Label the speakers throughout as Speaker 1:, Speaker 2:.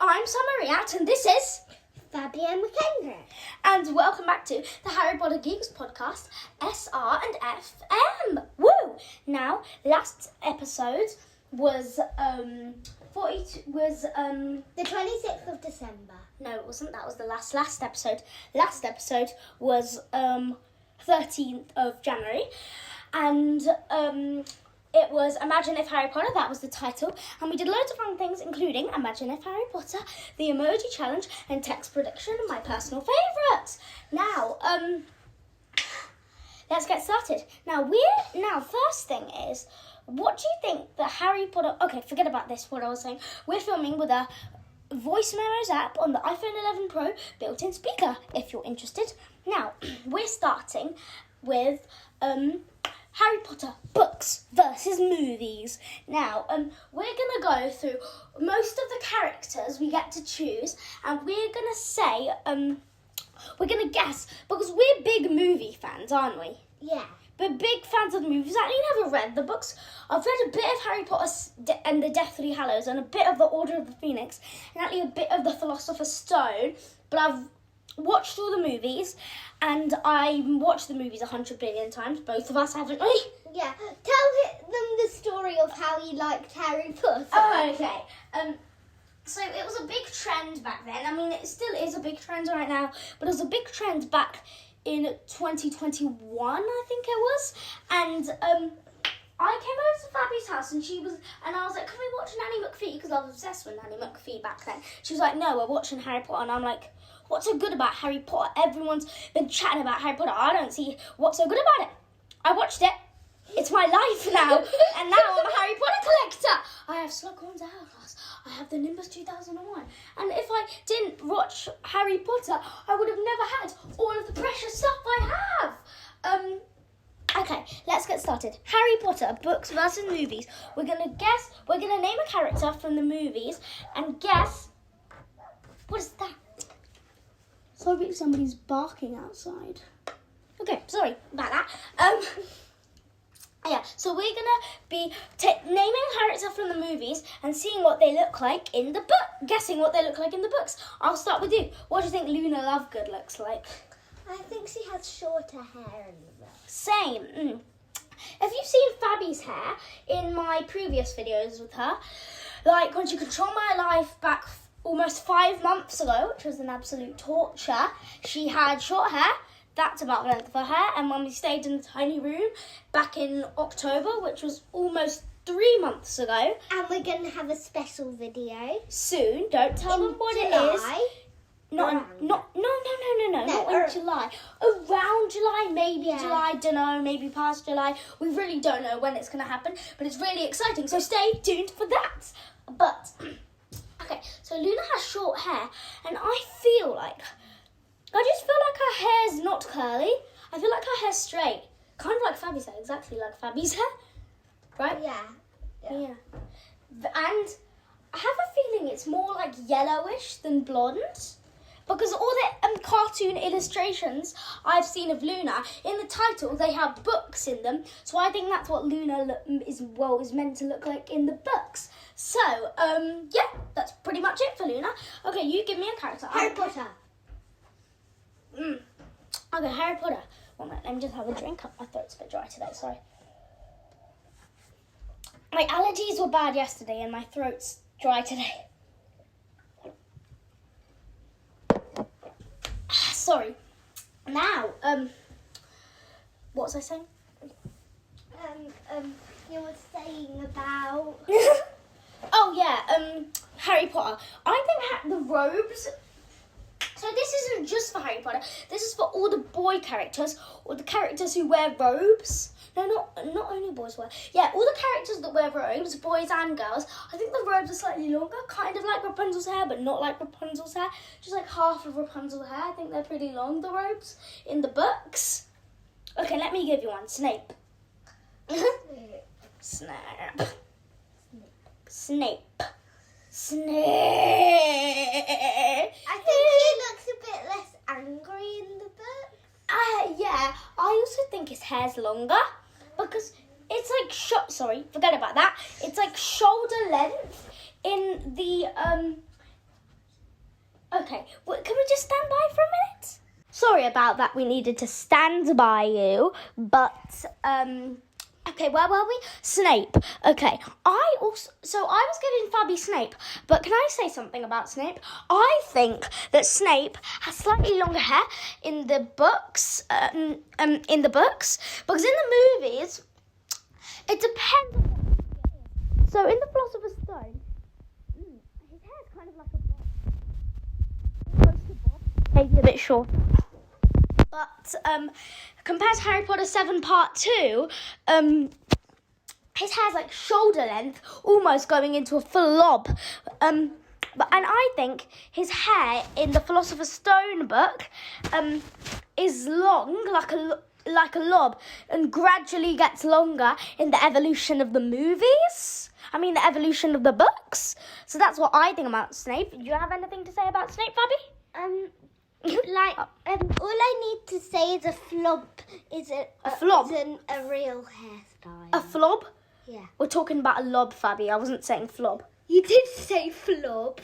Speaker 1: I'm Samar, Riat, and this is
Speaker 2: FABIENNE MACKENDRICK.
Speaker 1: And welcome back to the Harry Potter Geeks podcast, SR and FM. Woo! Now, last episode was
Speaker 2: The 26th of December.
Speaker 1: No, it wasn't. That was the last episode. Last episode was 13th of January, and it was Imagine If Harry Potter, that was the title, and we did loads of fun things, including Imagine If Harry Potter, the Emoji Challenge, and Text Prediction, my personal favourites. Now, let's get started. Now, first thing is, what do you think that Harry Potter... Okay, forget about this, what I was saying. We're filming with a voice memos app on the iPhone 11 Pro built-in speaker, if you're interested. Now, we're starting with... Harry Potter books versus movies. Now, we're going to go through most of the characters we get to choose, and we're going to say, we're going to guess, because we're big movie fans, aren't we?
Speaker 2: Yeah.
Speaker 1: We're big fans of the movies. I actually never read the books. I've read a bit of Harry Potter and the Deathly Hallows, and a bit of the Order of the Phoenix, and actually a bit of the Philosopher's Stone, but I've watched all the movies, and I watched the movies 100 billion times. Both of us, haven't we?
Speaker 2: Yeah. Tell them the story of how you liked Harry Potter.
Speaker 1: Oh, okay. So it was a big trend back then. I mean, it still is a big trend right now, but it was a big trend back in 2021, I think it was. And I came over to Fabi's house, and I was like, "Can we watch Nanny McPhee?" Because I was obsessed with Nanny McPhee back then. She was like, "No, we're watching Harry Potter," and I'm like, "What's so good about Harry Potter? Everyone's been chatting about Harry Potter. I don't see what's so good about it." I watched it. It's my life now. And now I'm a Harry Potter collector. I have Slughorn's Hourglass. I have the Nimbus 2001. And if I didn't watch Harry Potter, I would have never had all of the precious stuff I have. Okay, let's get started. Harry Potter, books versus movies. We're going to name a character from the movies and guess... What is that? Sorry, somebody's barking outside. Okay, sorry about that. Yeah, so we're going to be naming characters from the movies and seeing what they look like in the book, guessing what they look like in the books. I'll start with you. What do you think Luna Lovegood looks like?
Speaker 2: I think she has shorter hair in the book.
Speaker 1: Same. Have you seen Fabi's hair in my previous videos with her? Like when she controlled my life back almost 5 months ago, which was an absolute torture. She had short hair. That's about the length of her hair. And when we stayed in the tiny room back in October, which was almost 3 months ago.
Speaker 2: And we're going to have a special video.
Speaker 1: Soon. Don't tell them what
Speaker 2: July.
Speaker 1: it is. No, in July. Around July, maybe July, don't know, maybe past July. We really don't know when it's going to happen, but it's really exciting. So stay tuned for that. But... Okay, so Luna has short hair, and I just feel like her hair's not curly. I feel like her hair's straight. Kind of like Fabi's hair, exactly like Fabi's hair. Right?
Speaker 2: Yeah.
Speaker 1: And I have a feeling it's more like yellowish than blonde. Because all the cartoon illustrations I've seen of Luna, in the title, they have books in them. So I think that's what Luna is meant to look like in the books. So, yeah, that's pretty much it for Luna. Okay, you give me a character.
Speaker 2: Harry Potter.
Speaker 1: Okay, Harry Potter. 1 minute, let me just have a drink. My throat's a bit dry today, sorry. My allergies were bad yesterday and my throat's dry today. Sorry. Now, what was I saying?
Speaker 2: You were saying about...
Speaker 1: Oh, yeah, Harry Potter. I think the robes... So this isn't just for Harry Potter. This is for all the boy characters, or the characters who wear robes. No, not only boys wear. Yeah, all the characters that wear robes, boys and girls. I think the robes are slightly longer, kind of like Rapunzel's hair, but not like Rapunzel's hair. Just like half of Rapunzel's hair. I think they're pretty long, the robes, in the books. Okay, let me give you one. Snape. Snape.
Speaker 2: I think he looks a bit less angry in the book.
Speaker 1: Yeah, I also think his hair's longer because it's like forget about that. It's like shoulder length in the Okay, can we just stand by for a minute? Sorry about that, we needed to stand by you, but, okay, where were we? Snape. Okay, I was giving Fabi Snape, but can I say something about Snape? I think that Snape has slightly longer hair in the books, because in the movies, it depends on what it is. So in the Philosopher's Stone, his hair is kind of like a bob. Close to bob, maybe a bit shorter. But compared to Harry Potter 7 Part 2, his hair's like shoulder length, almost going into a full lob. And I think his hair in the Philosopher's Stone book is long, like a lob, and gradually gets longer in the evolution of the movies. I mean, the evolution of the books. So that's what I think about Snape. Do you have anything to say about Snape, Fabi?
Speaker 2: All I need to say is a flob is a
Speaker 1: flob?
Speaker 2: Isn't a real hairstyle.
Speaker 1: A flob?
Speaker 2: Yeah.
Speaker 1: We're talking about a lob, Fabi. I wasn't saying flob.
Speaker 2: You did say flob.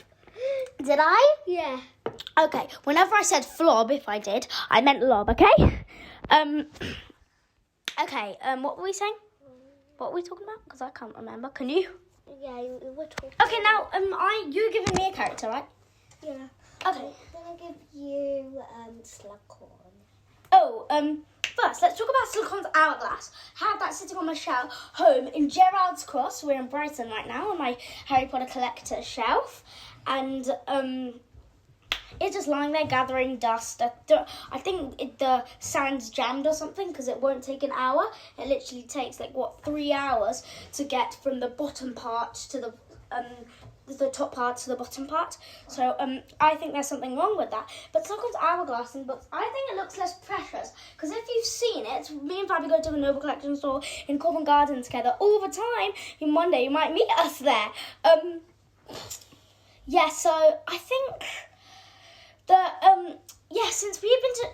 Speaker 1: Did I?
Speaker 2: Yeah.
Speaker 1: Okay. Whenever I said flob, if I did, I meant lob. Okay. Okay. What were we saying? What were we talking about? Because I can't remember. Can you?
Speaker 2: Yeah, we're talking.
Speaker 1: Okay. Now, you're giving me a character, right?
Speaker 2: Yeah.
Speaker 1: Okay.
Speaker 2: I'm gonna give you Slughorn.
Speaker 1: Oh, first, let's talk about Slughorn's Hourglass. I have that sitting on my shelf home in Gerrard's Cross. We're in Brighton right now on my Harry Potter collector shelf. And it's just lying there gathering dust. I think the sand's jammed or something because it won't take an hour. It literally takes 3 hours to get from the bottom part to the top part to the bottom part. So I think there's something wrong with that. But Slughorn's Hourglass in books, I think it looks less precious. Because if you've seen it, me and Fabi go to the Noble Collection store in Covent Garden together all the time. And one day you might meet us there. Yeah, so I think that, since we've been to,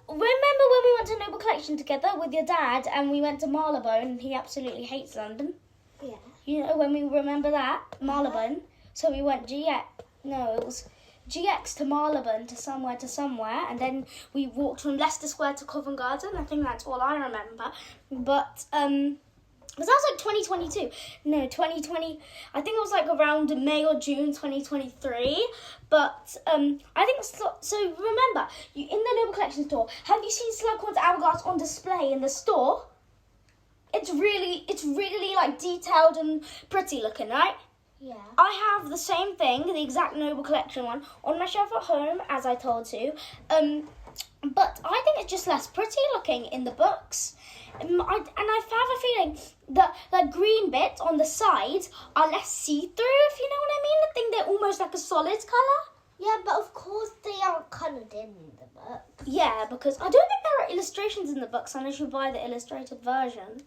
Speaker 1: remember when we went to Noble Collection together with your dad and we went to Marylebone and he absolutely hates London?
Speaker 2: Yeah.
Speaker 1: You know, when we remember that, Marylebone. So we went it was GX to Marylebone to somewhere, and then we walked from Leicester Square to Covent Garden. I think that's all I remember. But, because that was 2022. No, 2020, I think it was around May or June 2023. But, I think, so remember, in the Noble Collection store, have you seen Slughorn's Hourglass on display in the store? It's really detailed and pretty looking, right?
Speaker 2: Yeah.
Speaker 1: I have the same thing, the exact Noble Collection one, on my shelf at home, as I told you. But I think it's just less pretty looking in the books. And I have a feeling that the green bits on the sides are less see-through, if you know what I mean. I think they're almost like a solid colour.
Speaker 2: Yeah, but of course they aren't coloured in the book.
Speaker 1: Yeah, because I don't think there are illustrations in the books unless you buy the illustrated version.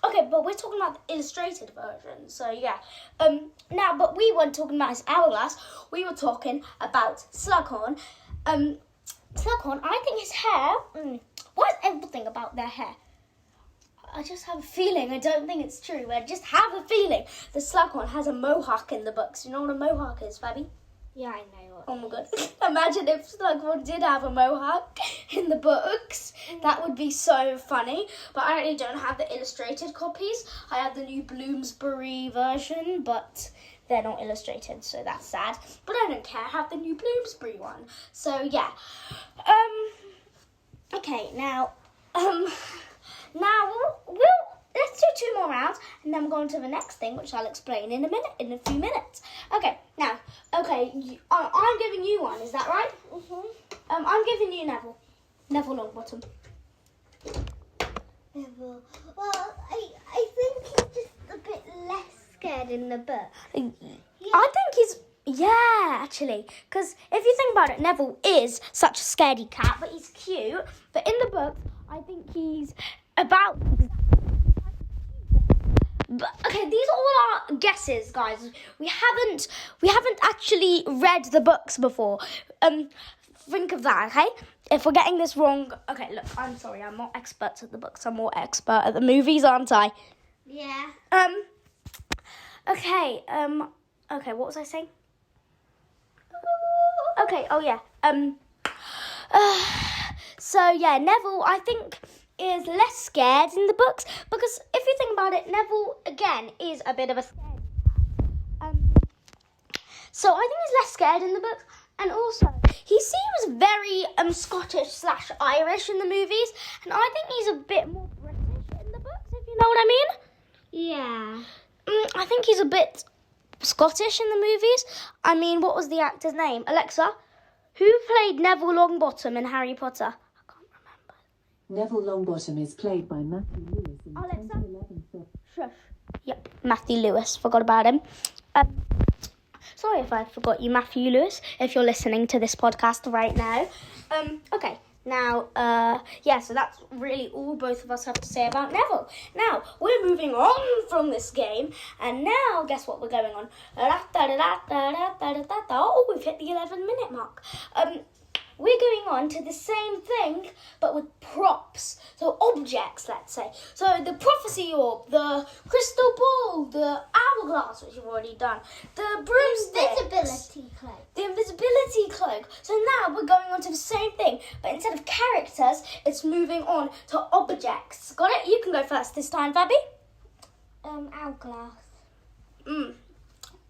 Speaker 1: Okay, but we're talking about the illustrated version, so yeah. But we weren't talking about his hourglass. We were talking about Slughorn. Slughorn, I think his hair... what is everything about their hair? I just have a feeling. I don't think it's true, but I just have a feeling that Slughorn has a mohawk in the books. You know what a mohawk is, Fabi?
Speaker 2: Yeah, I know.
Speaker 1: Oh my god. Imagine if Slughorn did have a mohawk in the books. That would be so funny. But I actually don't have the illustrated copies. I have the new Bloomsbury version, but they're not illustrated, so that's sad. But I don't care. I have the new Bloomsbury one. So yeah. Okay, now let's do 2 more rounds, and then we'll go on to the next thing, which I'll explain in a few minutes. Okay, now, I'm giving you one, is that right?
Speaker 2: Mhm.
Speaker 1: I'm giving you Neville Longbottom.
Speaker 2: Neville. Well, I think he's just a bit less scared in the book.
Speaker 1: Yeah. I think he's, actually, because if you think about it, Neville is such a scaredy cat, but he's cute. But in the book, I think he's about... But, okay, these are all our guesses, guys. We haven't actually read the books before. Think of that, okay? If we're getting this wrong, okay, look, I'm sorry, I'm not expert at the books. I'm more expert at the movies, aren't I?
Speaker 2: Yeah.
Speaker 1: Okay, what was I saying? Okay. Oh yeah. So yeah, Neville, I think, is less scared in the books because if you think about it, Neville again is a bit of a scared. So I think he's less scared in the books, and also he seems very Scottish/Irish in the movies, and I think he's a bit more British in the books, if you know what I mean.
Speaker 2: Yeah.
Speaker 1: I think he's a bit Scottish in the movies. I mean, what was the actor's name? Alexa, who played Neville Longbottom in Harry Potter? I can't remember.
Speaker 3: Neville Longbottom is played by Matthew Lewis in the
Speaker 1: Alexa?
Speaker 3: 2011 film.
Speaker 1: Shush. Yep, Matthew Lewis. Forgot about him. Sorry if I forgot you, Matthew Lewis, if you're listening to this podcast right now. Okay, now, so that's really all both of us have to say about Neville. Now, we're moving on from this game, and now, guess what we're going on? Oh, we've hit the 11-minute mark. We're going on to the same thing, but with props. So objects, let's say. So the prophecy orb, the crystal ball, the hourglass, which you've already done, the broomstick.
Speaker 2: Invisibility cloak.
Speaker 1: The invisibility cloak. So now we're going on to the same thing, but instead of characters, it's moving on to objects. Got it? You can go first this time, Fabi.
Speaker 2: Hourglass.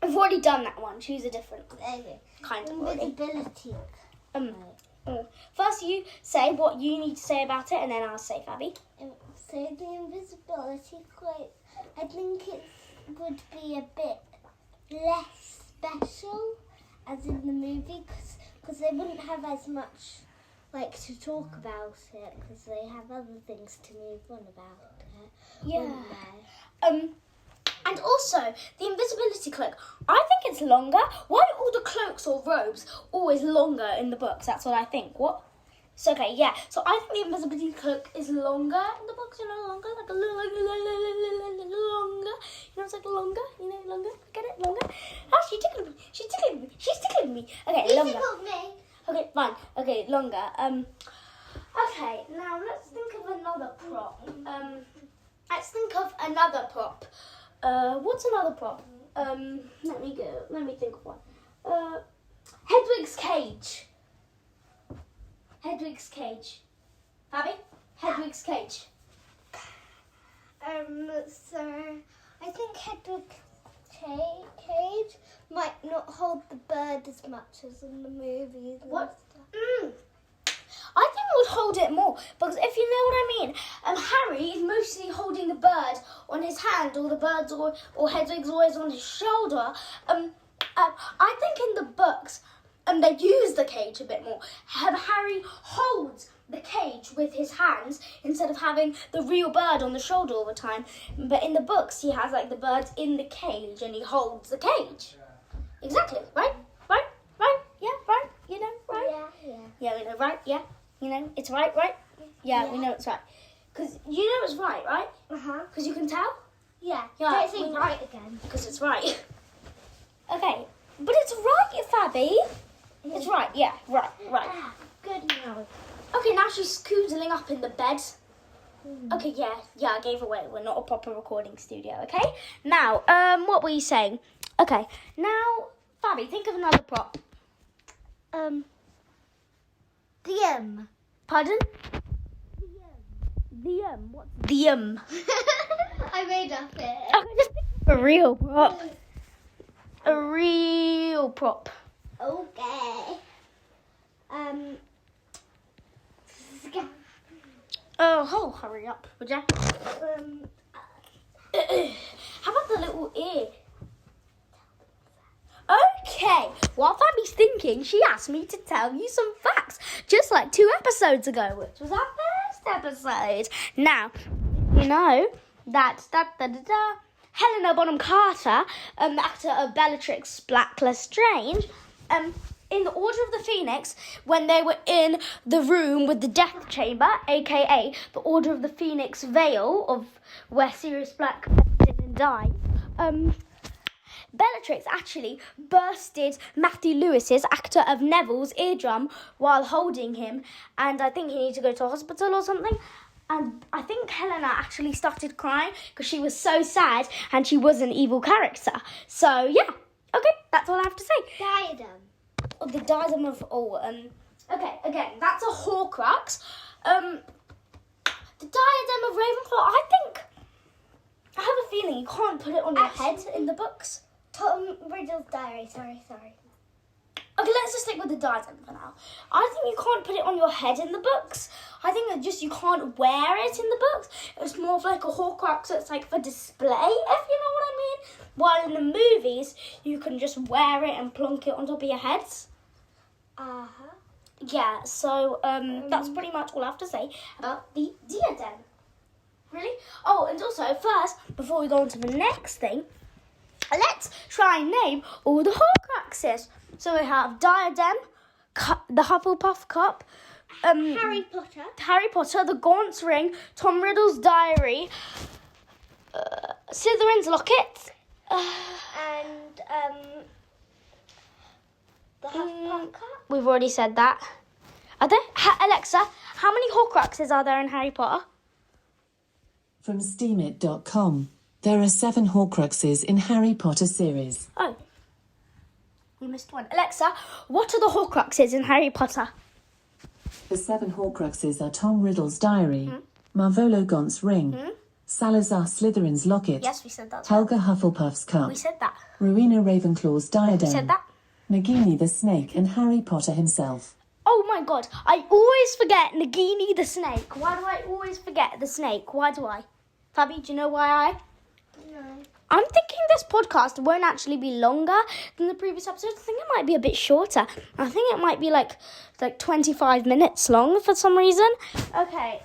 Speaker 1: I've already done that one. Choose a different
Speaker 2: Okay.
Speaker 1: kind of body.
Speaker 2: Invisibility.
Speaker 1: First, you say what you need to say about it, and then I'll say, Fabi.
Speaker 2: So the invisibility cloak, I think it would be a bit less special as in the movie, because they wouldn't have as much to talk about it, because they have other things to move on about it.
Speaker 1: Yeah. And also, the invisibility cloak, I think it's longer. Why are all the cloaks or robes always longer in the books? That's what I think. What? So, okay, yeah. So, I think the invisibility cloak is longer in the books, longer, like a little longer. It's like longer, longer. Get it? Longer? Oh, she's tickling me. She's tickling me. Okay, longer.
Speaker 2: Tickled me.
Speaker 1: Okay, fine. Okay, longer. Okay, now let's think of another prop. What's another prop? Let me think of one. Hedwig's cage. Fabi? Hedwig's cage.
Speaker 2: So I think Hedwig's cage might not hold the bird as much as in the movies.
Speaker 1: What? I think it would hold it more, because if you know what I mean, Harry is mostly holding the bird on his hand, or the bird's or Hedwig's always on his shoulder. I think in the books, they use the cage a bit more. Harry holds the cage with his hands instead of having the real bird on the shoulder all the time. But in the books, he has the birds in the cage and he holds the cage. Exactly, right? Yeah, right? Right? Yeah, we know, right? Yeah, it's right? Yeah, we know it's right. Because you know it's right? Because you can tell?
Speaker 2: Yeah,
Speaker 1: Yeah,
Speaker 2: don't say right again.
Speaker 1: Because it's right. Okay, but it's right, Fabi. It's right, yeah, right.
Speaker 2: Good now.
Speaker 1: Okay, now she's scoodling up in the bed. Okay, yeah, I gave away. We're not a proper recording studio, okay? Now, what were you saying? Okay, now, Fabi, think of another prop.
Speaker 2: The
Speaker 1: Pardon? What's the
Speaker 2: I made up it.
Speaker 1: Okay, just think of a real prop. A real prop.
Speaker 2: Okay.
Speaker 1: Oh, hurry up, would ya? How about the little ear? Okay, while Fabi's thinking, she asked me to tell you some facts, just like 2 episodes ago, which was our first episode. Now, you know that Helena Bonham Carter, the actor of Bellatrix Black Lestrange, in the Order of the Phoenix, when they were in the room with the Death Chamber, aka the Order of the Phoenix Veil, of where Sirius Black went in and died, Bellatrix actually bursted Matthew Lewis's, actor of Neville's, eardrum while holding him, and I think he needed to go to a hospital or something. And I think Helena actually started crying because she was so sad and she was an evil character. So, yeah. Okay, that's all I have to say.
Speaker 2: Diadem.
Speaker 1: the diadem of okay, again, that's a Horcrux. The diadem of Ravenclaw, I have a feeling you can't put it on your head in the books.
Speaker 2: Tom Riddle's diary. Sorry.
Speaker 1: Okay, let's just stick with the diadem for now. I think you can't put it on your head in the books. I think that just you can't wear it in the books. It's more of like a Horcrux that's like for display, if you know what I mean. While in the movies, you can just wear it and plonk it on top of your heads.
Speaker 2: Uh-huh.
Speaker 1: Yeah, so that's pretty much all I have to say about the diadem. Really? Oh, and also, first, before we go on to the next thing, let's try and name all the Horcruxes. So we have diadem, the Hufflepuff cup,
Speaker 2: Harry Potter,
Speaker 1: the Gaunt's ring, Tom Riddle's diary, Slytherin's locket,
Speaker 2: and the Hufflepuff cup.
Speaker 1: We've already said that. Are there? Alexa, how many Horcruxes are there in Harry Potter?
Speaker 3: From steamit.com. There are 7 Horcruxes in Harry Potter series.
Speaker 1: Oh. We missed one. Alexa, what are the Horcruxes in Harry Potter?
Speaker 3: The 7 Horcruxes are Tom Riddle's diary, Marvolo Gaunt's ring, Salazar Slytherin's locket,
Speaker 1: Yes, we said that.
Speaker 3: Helga Hufflepuff's cup,
Speaker 1: We said that.
Speaker 3: Rowena Ravenclaw's diadem,
Speaker 1: We said that.
Speaker 3: Nagini the snake, and Harry Potter himself.
Speaker 1: Oh my god, I always forget Nagini the snake. Why do I always forget the snake? Why do I? Fabi, do you know why
Speaker 2: No.
Speaker 1: I'm thinking this podcast won't actually be longer than the previous episodes. I think it might be a bit shorter. I think it might be like 25 minutes long for some reason. Okay,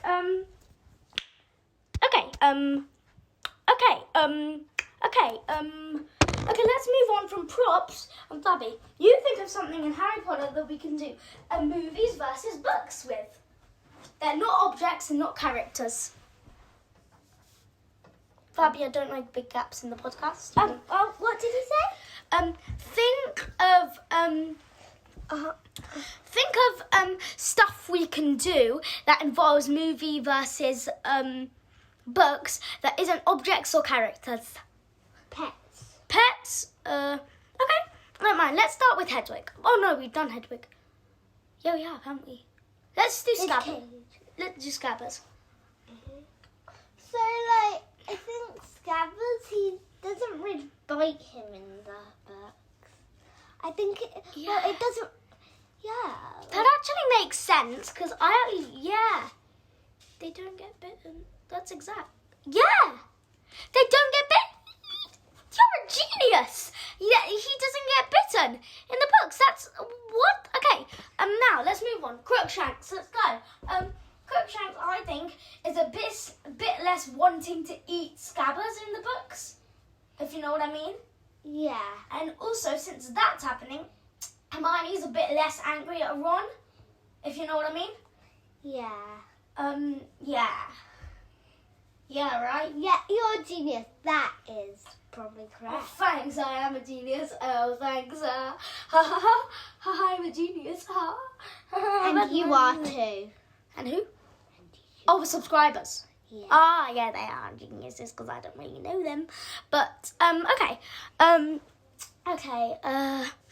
Speaker 1: let's move on from props. And Fabi, you think of something in Harry Potter that we can do movies versus books with. They're not objects and not characters. Fabi, I don't like big gaps in the podcast.
Speaker 2: What did he say?
Speaker 1: Think of stuff we can do that involves movie versus books that isn't objects or characters. Pets. Okay, never mind. Let's start with Hedwig. Oh no, we've done Hedwig. Yeah, we have, haven't we? Let's do Scabbers. Let's do Scabbers.
Speaker 2: So, I think Scabbers, he doesn't really bite him in the books. I think it doesn't,
Speaker 1: That actually makes sense, because they don't get bitten. That's exact. Yeah, they don't get bitten. You're a genius. Yeah, he doesn't get bitten in the books. That's what? Okay, now let's move on. Crookshanks, let's go. Crookshanks, I think, is a bit less wanting to eat Scabbers in the books, if you know what I mean.
Speaker 2: Yeah.
Speaker 1: And also, since that's happening, Hermione's a bit less angry at Ron, if you know what I mean.
Speaker 2: Yeah.
Speaker 1: Yeah, right?
Speaker 2: Yeah, you're a genius. That is probably
Speaker 1: Oh,
Speaker 2: correct.
Speaker 1: thanks, I am a genius. Oh, thanks. Ha ha ha. I'm a genius. Ha.
Speaker 2: And you are too.
Speaker 1: And who? Oh, the subscribers.
Speaker 2: Yeah.
Speaker 1: Yeah, they are geniuses because I don't really know them. But okay.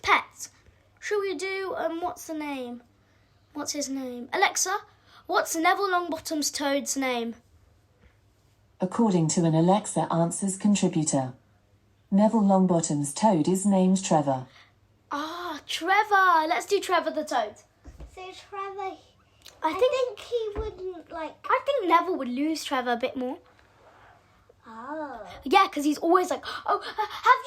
Speaker 1: Pets. Should we do what's the name? What's his name? Alexa, what's Neville Longbottom's toad's name?
Speaker 3: According to an Alexa Answers contributor, Neville Longbottom's toad is named Trevor.
Speaker 1: Trevor. Let's do Trevor the toad.
Speaker 2: So Trevor,
Speaker 1: I
Speaker 2: I
Speaker 1: think
Speaker 2: think he wouldn't like.
Speaker 1: I think Neville would lose Trevor a bit more.
Speaker 2: Oh.
Speaker 1: Yeah, because he's always like, oh, have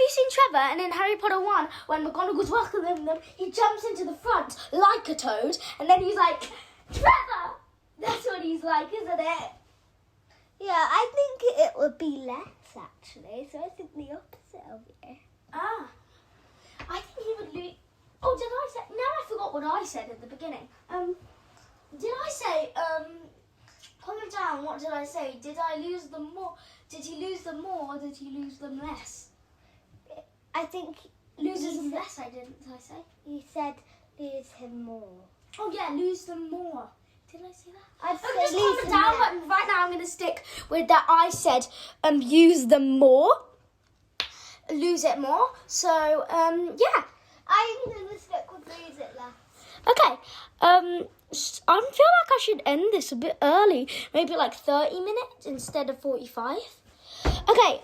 Speaker 1: you seen Trevor? And in Harry Potter 1, when McGonagall's welcoming them, he jumps into the front like a toad, and then he's like, Trevor! That's what he's like, isn't it?
Speaker 2: Yeah, I think it would be less actually. So I think the opposite of you.
Speaker 1: I think he would lose. Oh, did I say? Now I forgot what I said at the beginning. Did I say? Comment down. What did I say? Did I lose them more? Did he lose them more, or did he lose them less?
Speaker 2: I think
Speaker 1: Loses them less. I didn't. Did I say?
Speaker 2: you said lose him more.
Speaker 1: Oh yeah, lose them more. Did I say that?
Speaker 2: I'd
Speaker 1: Oh,
Speaker 2: say
Speaker 1: just
Speaker 2: lose
Speaker 1: comment
Speaker 2: him
Speaker 1: down.
Speaker 2: less.
Speaker 1: But right now I'm gonna stick with that. I said use them more. Lose it more. So yeah.
Speaker 2: I I'm gonna stick with music left.
Speaker 1: Okay. I feel like I should end this a bit early. Maybe like 30 minutes instead of 45. Okay.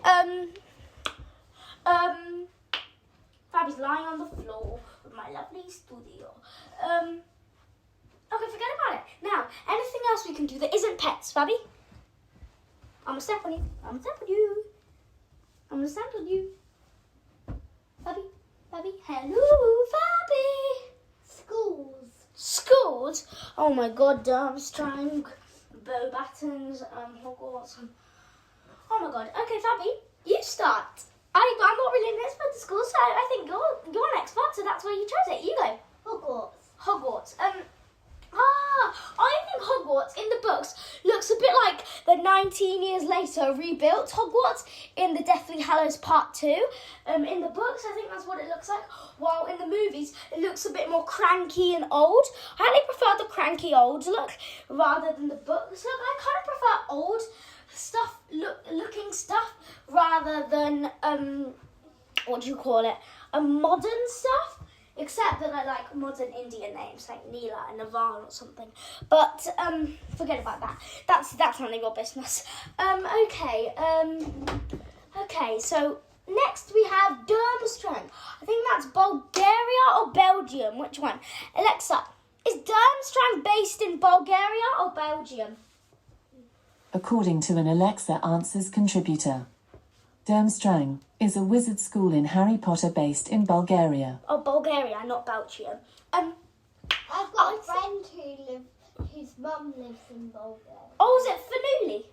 Speaker 1: Fabi's lying on the floor with my lovely studio. Okay, forget about it. Now, anything else we can do that isn't pets, Fabi? I'm gonna step on you. I'm gonna step on you. I'm gonna step on you. Fabi, hello, Fabi. Schools? Oh my God, Durmstrang, bow battens, Hogwarts. Oh my God. Okay, Fabi, you start. I'm not really an expert at school, so I think you're an expert, so that's why you chose it. You go. Hogwarts. I think Hogwarts in the books looks a bit like the 19 years later rebuilt Hogwarts in the Deathly Hallows Part 2. In the books, I think that's what it looks like, while in the movies, it looks a bit more cranky and old. I actually prefer the cranky old look rather than the books look. I kind of prefer old stuff, looking stuff, rather than, modern stuff. Except that I like modern Indian names like Neela and Navan or something. But forget about that. That's none of your business. Okay, so next we have Durmstrang. I think that's Bulgaria or Belgium. Which one? Alexa, is Durmstrang based in Bulgaria or Belgium?
Speaker 3: According to an Alexa Answers contributor, Durmstrang is a wizard school in Harry Potter based in Bulgaria.
Speaker 1: Oh, Bulgaria, not Belgium.
Speaker 2: I've got a friend whose mum lives in Bulgaria.
Speaker 1: Oh, is it Fanuli?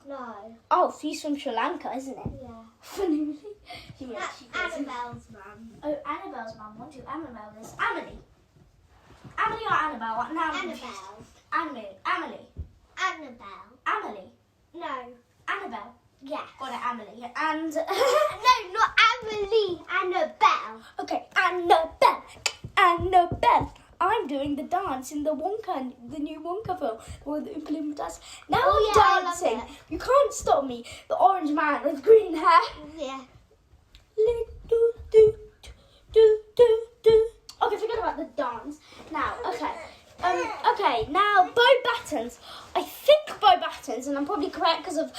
Speaker 2: No.
Speaker 1: Oh, she's from Sri Lanka, isn't it?
Speaker 2: Yeah.
Speaker 1: Fanuli.
Speaker 2: That's Annabelle's mum.
Speaker 1: Oh, Annabelle's mum. What do Annabelle is? Amelie. Amelie or Annabelle? Now
Speaker 2: Annabelle.
Speaker 1: Amelie.
Speaker 2: No.
Speaker 1: Annabelle.
Speaker 2: Yeah.
Speaker 1: Got it, Amelie. And
Speaker 2: No, not Amelie. Annabelle.
Speaker 1: okay, Annabelle. I'm doing the dance in the new Wonka film, or the Oompa Loompa dance. Now I'm
Speaker 2: I love
Speaker 1: dancing.
Speaker 2: it.
Speaker 1: You can't stop me. The orange man with green hair.
Speaker 2: Yeah.
Speaker 1: Okay, forget about the dance. Now, okay, now bow battens. I think bow battens, and I'm probably correct because of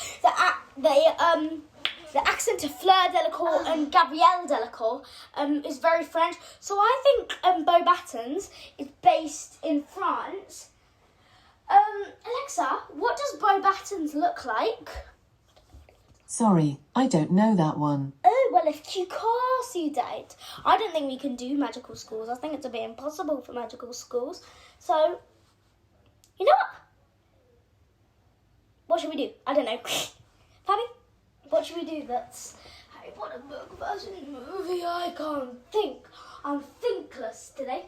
Speaker 1: the accent of Fleur Delacour and Gabrielle Delacour is very French. So I think bow battens is based in France. Alexa, what does bow battens look like?
Speaker 3: Sorry, I don't know that one.
Speaker 1: Oh, well, of course you don't. I don't think we can do magical schools. I think it's a bit impossible for magical schools. So, you know what? What should we do? I don't know. Fabi, what should we do that's Harry Potter book versus movie? I can't think. I'm thinkless today.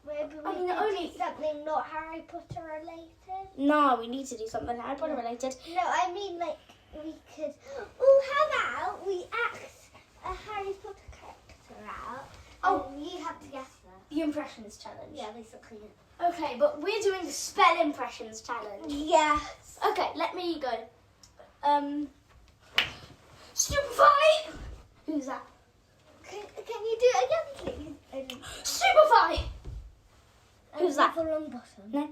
Speaker 2: Maybe
Speaker 1: I mean,
Speaker 2: we could
Speaker 1: only-
Speaker 2: do something not Harry Potter related.
Speaker 1: No, we need to do something Harry Potter related.
Speaker 2: No, I mean like we could. Oh, how about we act a Harry Potter character out?
Speaker 1: Oh.
Speaker 2: And you have to guess that.
Speaker 1: The impressions challenge.
Speaker 2: Yeah, basically.
Speaker 1: Okay, but we're doing the spell impressions challenge.
Speaker 2: Yes.
Speaker 1: Okay, let me go. Stupefy! Who's that?
Speaker 2: Can you do it again, please?
Speaker 1: Stupefy! Who's that?
Speaker 2: Neville Longbottom.
Speaker 1: No.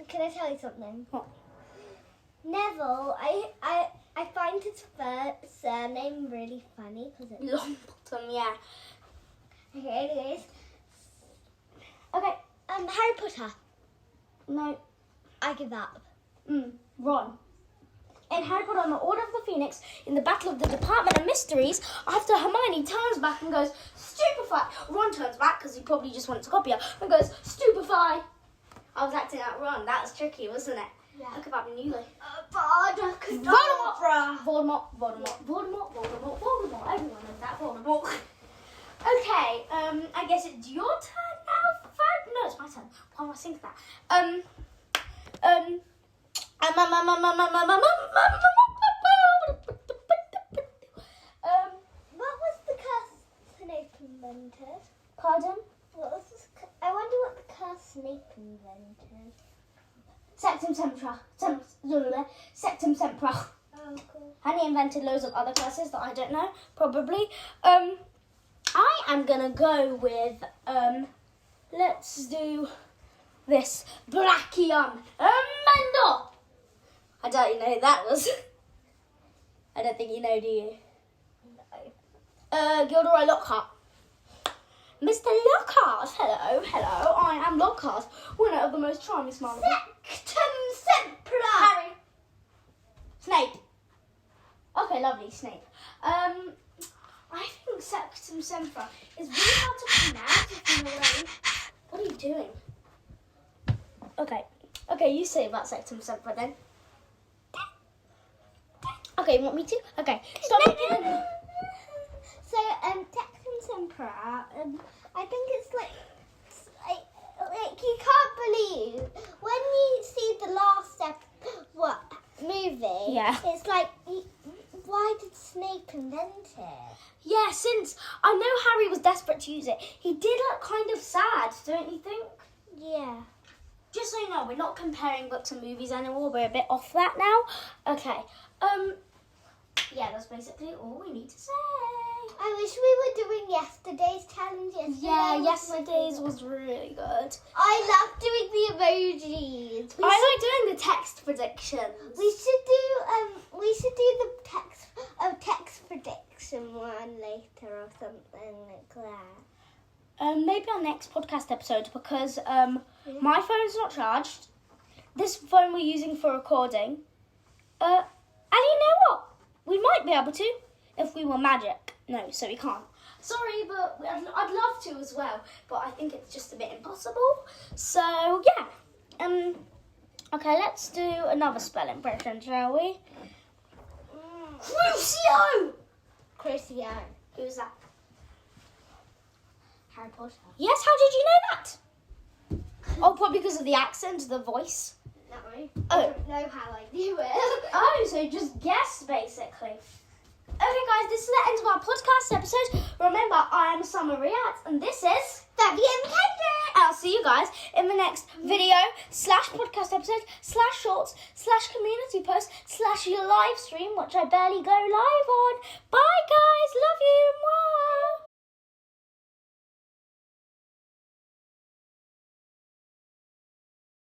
Speaker 2: Can I tell you something?
Speaker 1: What?
Speaker 2: Neville, I find his surname really funny because it's...
Speaker 1: Longbottom, yeah.
Speaker 2: Okay, anyways.
Speaker 1: Okay.
Speaker 2: Harry Potter.
Speaker 1: No.
Speaker 2: I give up.
Speaker 1: Ron. In Harry Potter and the Order of the Phoenix, in the Battle of the Department of Mysteries, after Hermione turns back and goes, Stupefy! Ron turns back because he probably just wanted to copy her and goes, Stupefy! I was acting out Ron. That was tricky, wasn't it?
Speaker 2: Yeah.
Speaker 1: Look about me, you.
Speaker 2: Voldemort.
Speaker 1: Voldemort. Everyone knows that. Voldemort. Okay, I guess it's your turn now, Fred? No, it's my turn. Why am I saying that?
Speaker 2: What was the curse Snape invented?
Speaker 1: Pardon?
Speaker 2: What was this? I wonder what the curse Snape invented.
Speaker 1: Sectum Sempra. Sectum Sempra.
Speaker 2: Oh, cool.
Speaker 1: And he invented loads of other curses that I don't know, probably. I am gonna go with let's do this Brachium Amanda. I don't know who that was. I don't think you know, do you? No. Gilderoy Lockhart. Mr. Lockhart, hello. I am Lockhart, winner of the most charming smile.
Speaker 2: Sectum Sempra.
Speaker 1: Harry. Snape. Okay, lovely, Snape. I think Sectum Sempra is really hard to pronounce if you know what I mean. What are you doing? Okay, you say about Sectum Sempra then. Okay, you want me to? Okay, stop making it.
Speaker 2: So, Sectum Sempra, I think it's like you can't believe when you see the last movie.
Speaker 1: Yeah.
Speaker 2: It's like, why did Snape invent it?
Speaker 1: Yeah, since I know Harry was desperate to use it, he did look kind of sad, don't you think?
Speaker 2: Yeah.
Speaker 1: Just so you know, we're not comparing books and movies anymore. We're a bit off that now. Okay. Yeah, that's basically all we need to say.
Speaker 2: I wish we were doing yesterday's challenge.
Speaker 1: Yeah, yesterday's was really good.
Speaker 2: I love doing the emojis.
Speaker 1: I like doing the text predictions.
Speaker 2: We should do the text prediction one later or something like that.
Speaker 1: Maybe our next podcast episode because my phone's not charged. This phone we're using for recording. And you know what? We might be able to if we were magic. No, so we can't. Sorry, but I'd love to as well. But I think it's just a bit impossible. So, yeah. Okay, let's do another spelling version, shall we? Crucio!
Speaker 2: Crucio.
Speaker 1: Who's that?
Speaker 2: Harry Potter.
Speaker 1: Yes, how did you know that? Oh, probably because of the accent, the voice.
Speaker 2: No.
Speaker 1: Oh.
Speaker 2: I don't know how I knew it.
Speaker 1: Oh, so just guess, basically. Okay, guys, this is the end of our podcast episode. Remember, I am Samar, Riat, and this is
Speaker 2: FABIENNE MACKENDRICK.
Speaker 1: I'll see you guys in the next video /podcast episode /shorts /community post /your live stream, which I barely go live on. Bye, guys. Love you. Mwah.